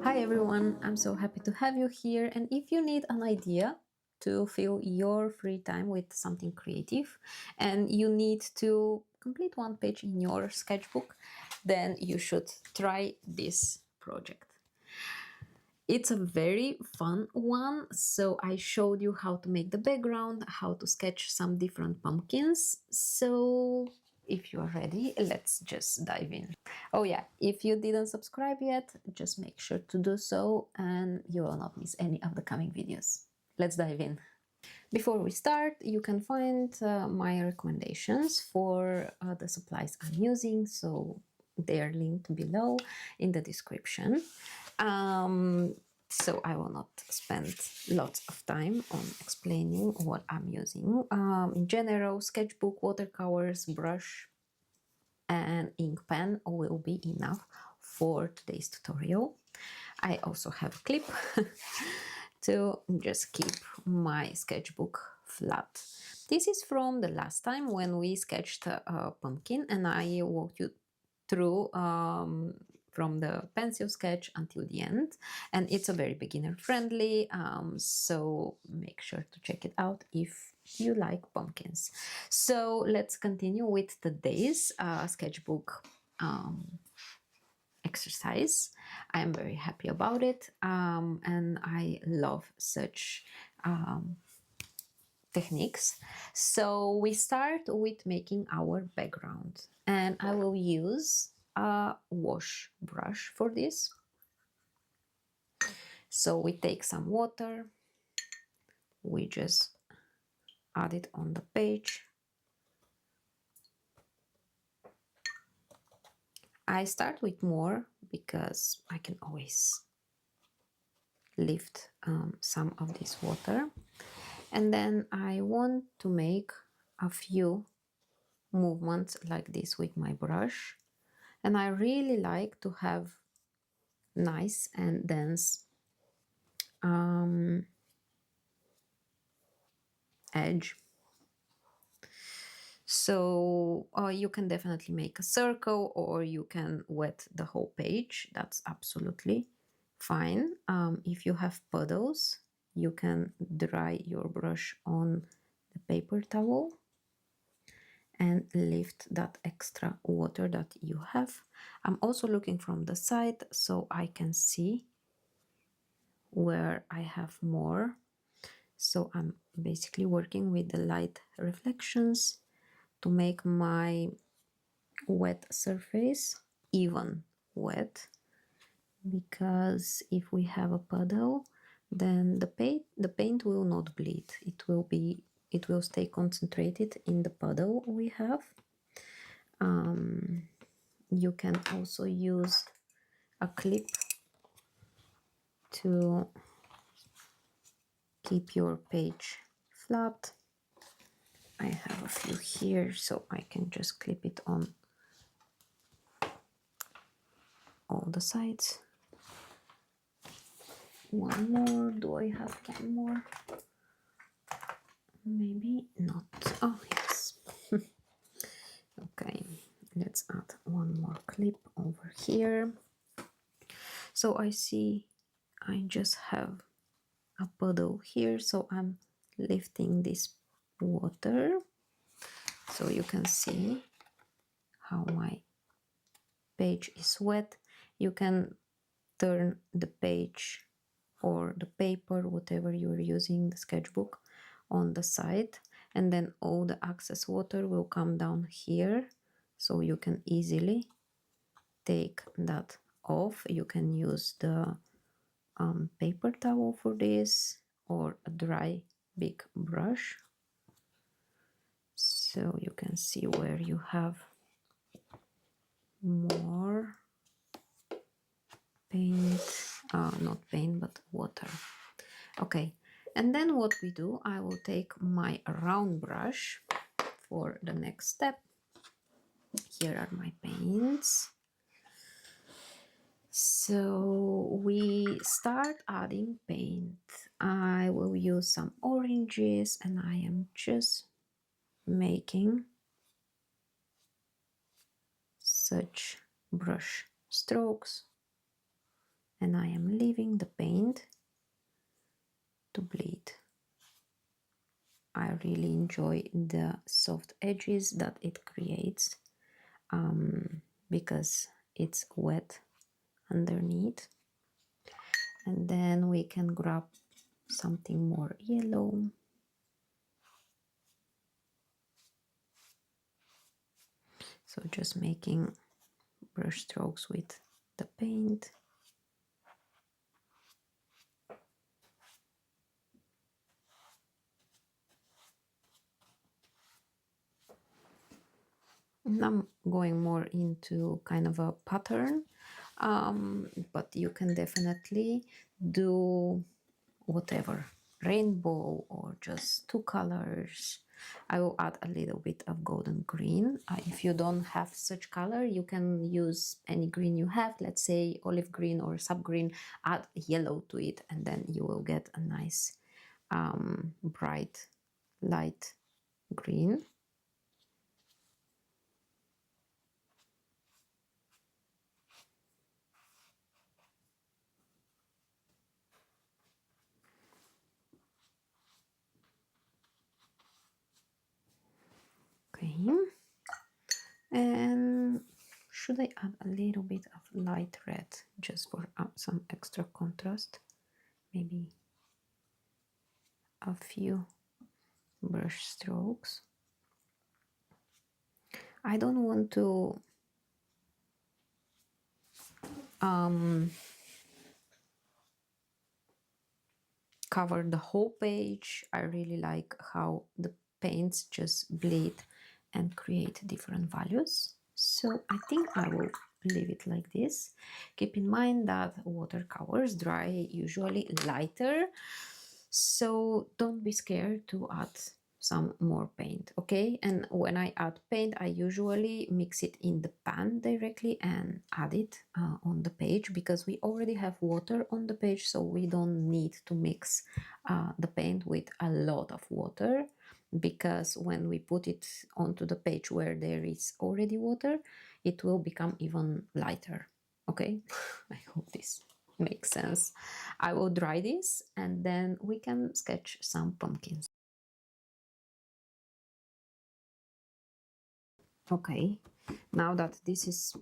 Hi everyone, I'm so happy to have you here, and if you need an idea to fill your free time with something creative and you need to complete one page in your sketchbook, then you should try this project. It's a very fun one, so I showed you how to make the background, how to sketch some different pumpkins. So if you are ready, let's just dive in. Oh yeah, if you didn't subscribe yet, just make sure to do so and you will not miss any of the coming videos. Let's dive in. Before we start, you can find my recommendations for the supplies I'm using, so they are linked below in the description. So I will not spend lots of time on explaining what I'm using. In general, sketchbook, watercolors, brush, and ink pen will be enough for today's tutorial. I also have a clip to just keep my sketchbook flat. This is from the last time when we sketched a pumpkin, and I walked you through from the pencil sketch until the end, and it's a very beginner friendly, so make sure to check it out if you like pumpkins. So let's continue with today's sketchbook exercise. I am very happy about it, and I love such techniques. So we start with making our background, and I will use a wash brush for this. So we take some water, we just add it on the page. I start with more because I can always lift some of this water, and then I want to make a few movements like this with my brush, and I really like to have nice and dense edge. So you can definitely make a circle, or you can wet the whole page. That's absolutely fine. If you have puddles, you can dry your brush on the paper towel and lift that extra water that you have. I'm also looking from the side so I can see where I have more. So I'm basically working with the light reflections to make my wet surface even wet, because if we have a puddle, then the paint will not bleed. It will stay concentrated in the puddle we have. You can also use a clip to keep your page flat. I have a few here, so I can just clip it on all the sides. One more. Do I have one more? Maybe not. Oh, yes. Okay, let's add one more clip over here. So I see I just have a puddle here, so I'm lifting this water so you can see how my page is wet. You can turn the page or the paper, whatever you're using, the sketchbook, on the side, and then all the excess water will come down here, so you can easily take that off. You can use the paper towel for this, or a dry big brush, so you can see where you have more paint, not paint but water. Okay, and then what we do, I will take my round brush for the next step. Here are my paints. So we start adding paint. I will use some oranges, and I am just making such brush strokes and I am leaving the paint to bleed. I really enjoy the soft edges that it creates because it's wet underneath. And then we can grab something more yellow. So just making brush strokes with the paint. And I'm going more into kind of a pattern, but you can definitely do whatever, rainbow or just two colors. I will add a little bit of golden green. If you don't have such color, you can use any green you have, let's say olive green or sap green, add yellow to it, and then you will get a nice bright light green. Okay, and should I add a little bit of light red just for some extra contrast? Maybe a few brush strokes. I don't want to cover the whole page. I really like how the paints just bleed and create different values. So I think I will leave it like this. Keep in mind that watercolors dry usually lighter, so don't be scared to add some more paint, okay? And when I add paint, I usually mix it in the pan directly and add it on the page, because we already have water on the page, so we don't need to mix the paint with a lot of water, because when we put it onto the page where there is already water, it will become even lighter, okay? I hope this makes sense. I will dry this and then we can sketch some pumpkins. Okay, now that this is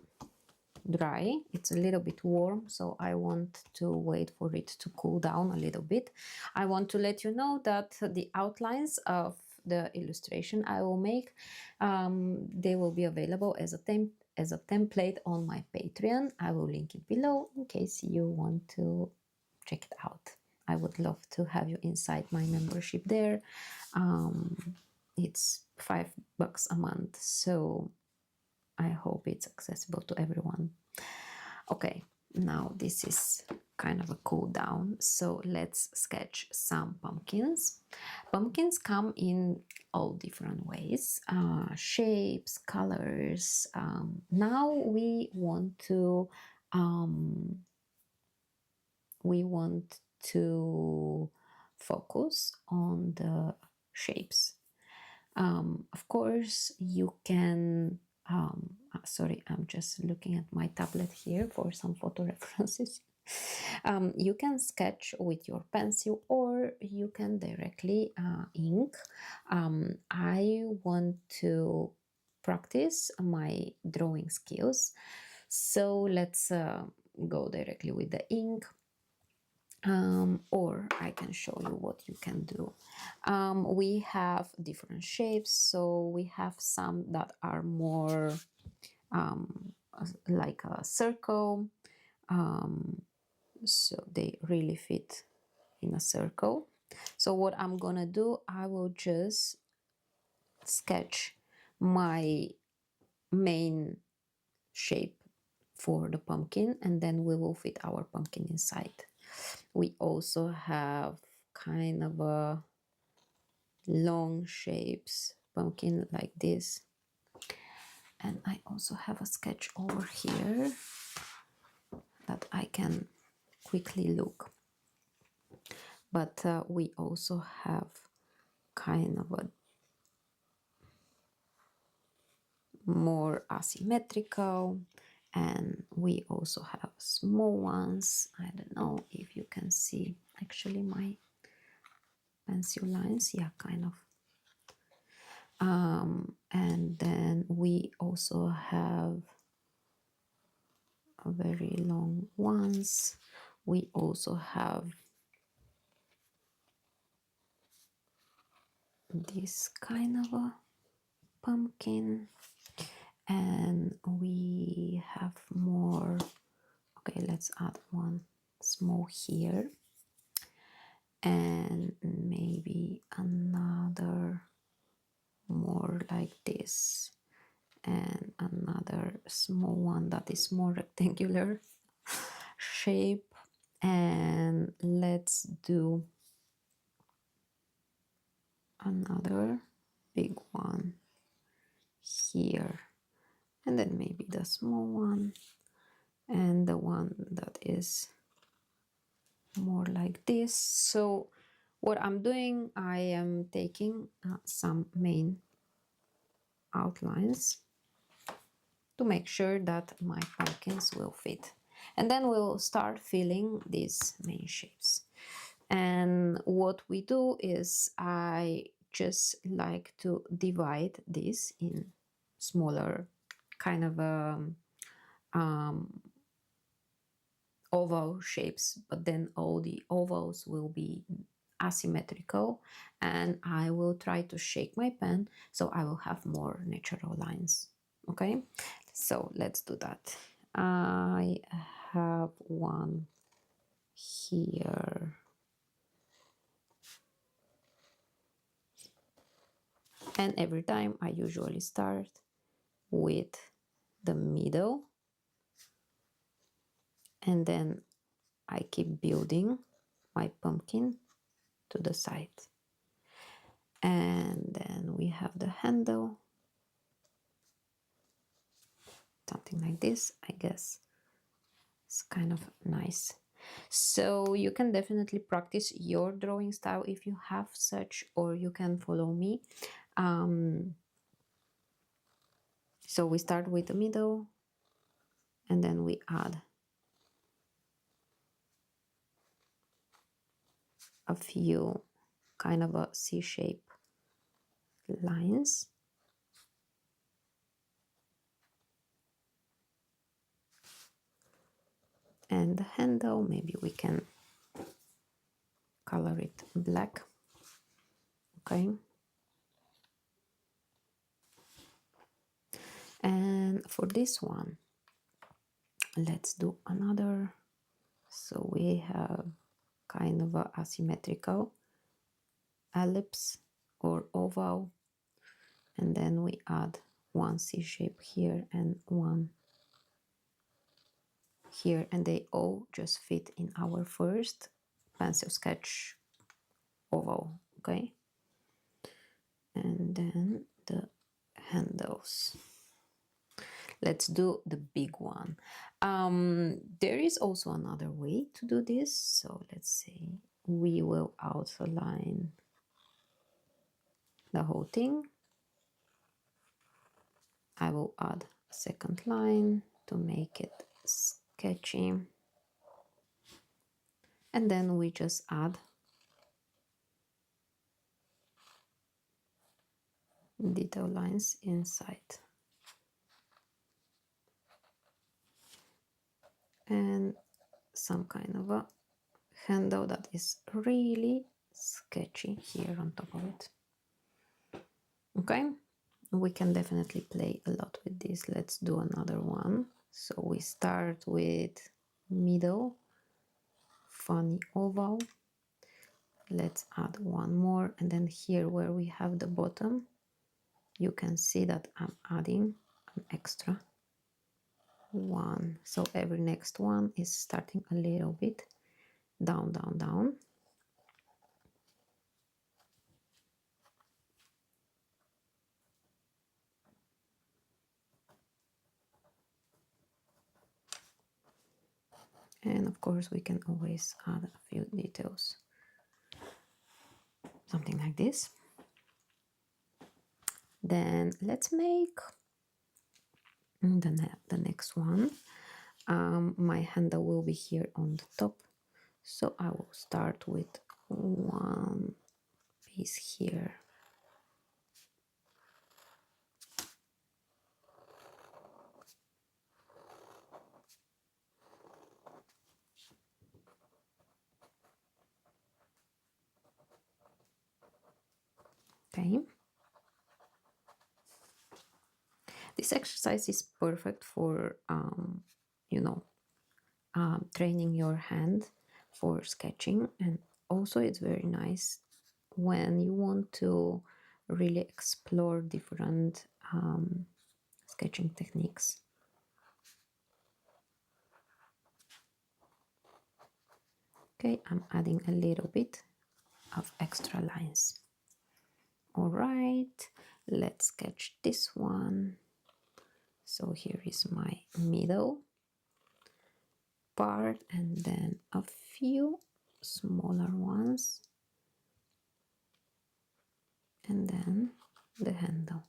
dry, it's a little bit warm, so I want to wait for it to cool down a little bit. I want to let you know that the outlines of the illustration I will make, they will be available as a template on my Patreon. I will link it below in case you want to check it out. I would love to have you inside my membership there. It's $5 a month, so I hope it's accessible to everyone. Okay, now this is kind of a cool down, so let's sketch some pumpkins. Pumpkins come in all different ways, shapes, colors. Now we want to focus on the shapes. Of course, you can, sorry, I'm just looking at my tablet here for some photo references. You can sketch with your pencil or you can directly ink. I want to practice my drawing skills, so let's go directly with the ink. Or I can show you what you can do. We have different shapes, so we have some that are more like a circle, so they really fit in a circle. So what I'm gonna do, I will just sketch my main shape for the pumpkin, and then we will fit our pumpkin inside. We also have kind of a long shapes pumpkin like this, and I also have a sketch over here that I can quickly look, but we also have kind of a more asymmetrical, and we also have small ones. I don't know if you can see actually my pencil lines. Yeah, kind of. And then we also have very long ones. We also have this kind of a pumpkin, and we have more. Okay, let's add one small here, and maybe another more like this, and another small one that is more rectangular shape. And let's do another big one here, and then maybe the small one, and the one that is more like this. So what I'm doing, I am taking some main outlines to make sure that my pumpkins will fit, and then we'll start filling these main shapes. And what we do is I just like to divide this in smaller kind of oval shapes, but then all the ovals will be asymmetrical, and I will try to shake my pen so I will have more natural lines. Okay, so let's do that. I have one here, and every time I usually start with the middle, and then I keep building my pumpkin to the side. And then we have the handle, something like this, I guess. It's kind of nice. So you can definitely practice your drawing style if you have such, or you can follow me. So we start with the middle, and then we add a few kind of a C-shape lines. And the handle, maybe we can color it black. Okay. And for this one, let's do another. So we have kind of a asymmetrical ellipse or oval, and then we add one C shape here and one here, and they all just fit in our first pencil sketch oval. Okay, and then the handles. Let's do the big one. There is also another way to do this. So let's say we will outline the whole thing. I will add a second line to make it sketchy. And then we just add detail lines inside. And some kind of a handle that is really sketchy here on top of it. Okay, we can definitely play a lot with this. Let's do another one. So we start with middle, funny oval. Let's add one more, and then here where we have the bottom, you can see that I'm adding an extra one. So every next one is starting a little bit down, down, down. And of course we can always add a few details, something like this. Then let's make the next one. My handle will be here on the top, so I will start with one piece here. Okay. This exercise is perfect for, you know, training your hand for sketching, and also it's very nice when you want to really explore different sketching techniques. Okay, I'm adding a little bit of extra lines. All right, let's sketch this one. So here is my middle part, and then a few smaller ones, and then the handle.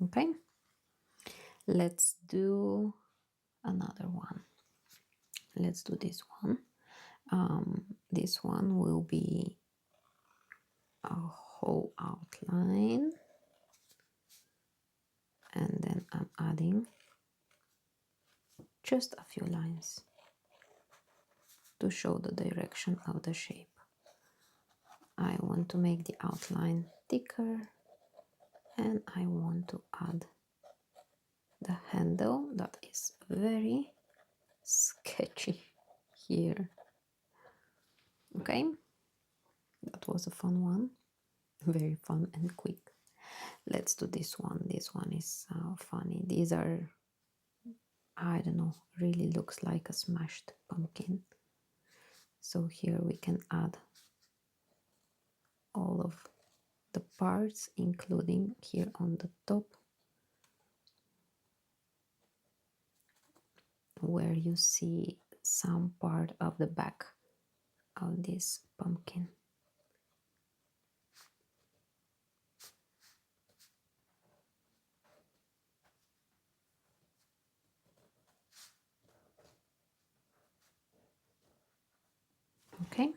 Okay, let's do another one. Let's do this one. This one will be a whole outline, and then I'm adding just a few lines to show the direction of the shape. I want to make the outline thicker, and I want to add the handle that is very sketchy here. Okay, that was a fun one, very fun and quick. Let's do this one. This one is funny. These are, I don't know, really looks like a smashed pumpkin. So here we can add all of the parts, including here on the top where you see some part of the back of this pumpkin. Okay,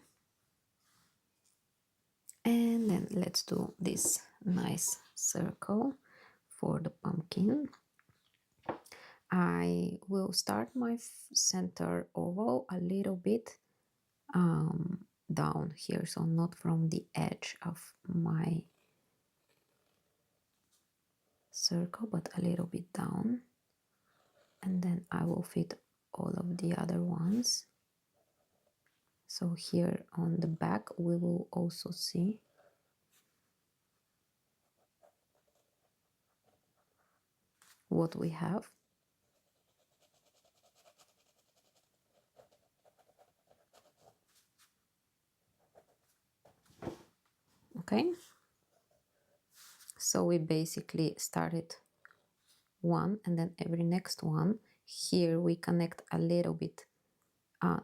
and then let's do this nice circle for the pumpkin. I will start my center oval a little bit down here, so not from the edge of my circle, but a little bit down, and then I will fit all of the other ones. So here on the back we will also see what we have. Okay, so we basically started one, and then every next one here we connect a little bit,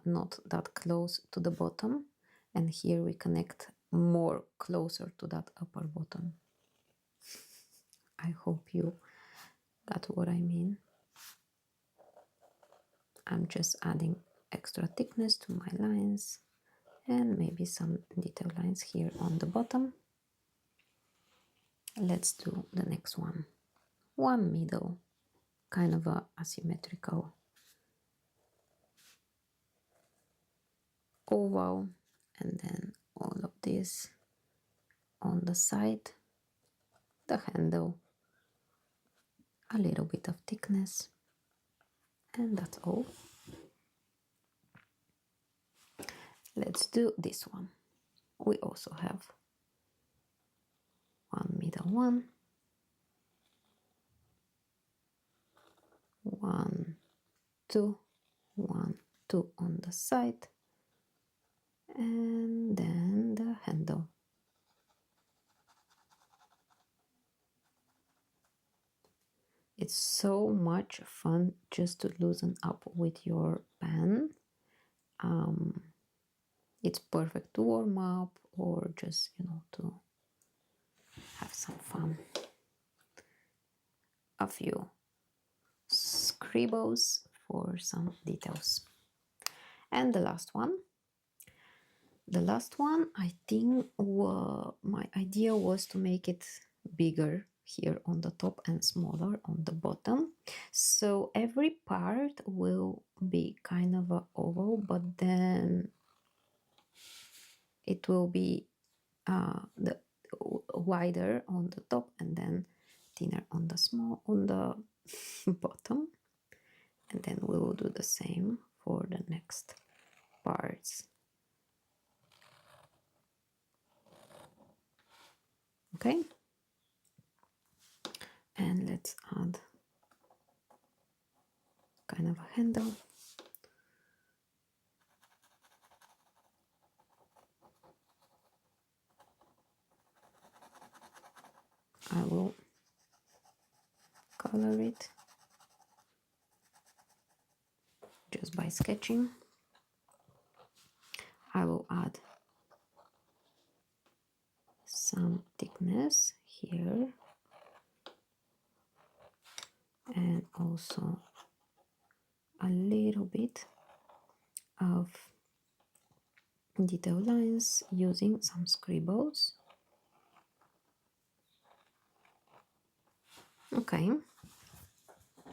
not that close to the bottom, and here we connect more closer to that upper bottom. I hope you got what I mean. I'm just adding extra thickness to my lines and maybe some detail lines here on the bottom. Let's do the next one. One middle, kind of a asymmetrical oval, and then all of this on the side, the handle, a little bit of thickness, and that's all. Let's do this one. We also have one middle one, one, two, one, two on the side, and then the handle. It's so much fun just to loosen up with your pen. It's perfect to warm up or just, to some fun. A few scribbles for some details. And the last one. The last one, I think my idea was to make it bigger here on the top and smaller on the bottom. So every part will be kind of an oval, but then it will be the wider on the top and then thinner on the bottom. And then we will do the same for the next parts. Okay, and let's add kind of a handle. I will color it just by sketching. I will add some thickness here and also a little bit of detail lines using some scribbles. Okay,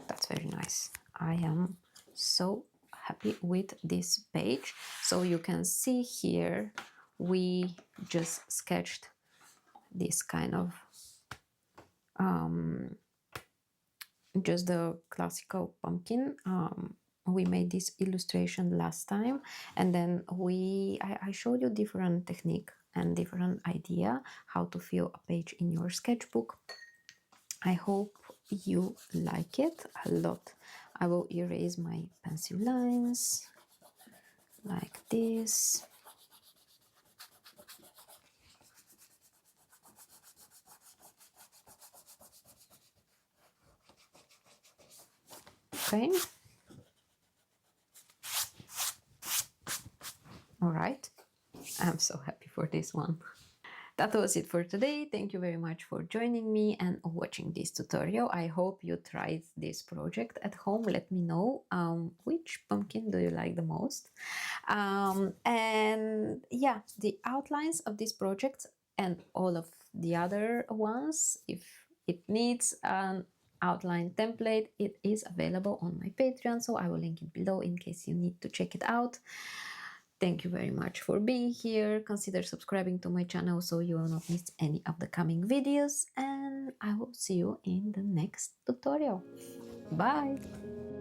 that's very nice. I am so happy with this page. So you can see here we just sketched this kind of just the classical pumpkin. We made this illustration last time, and then I showed you different technique and different idea how to fill a page in your sketchbook. I hope you like it a lot. I will erase my pencil lines like this. Okay. All right. I'm so happy for this one. That was it for today. Thank you very much for joining me and watching this tutorial. I hope you tried this project at home. Let me know which pumpkin do you like the most. And yeah, the outlines of this project and all of the other ones, if it needs an outline template, it is available on my Patreon, so I will link it below in case you need to check it out. Thank you very much for being here. Consider subscribing to my channel so you will not miss any of the coming videos, and I will see you in the next tutorial. Bye!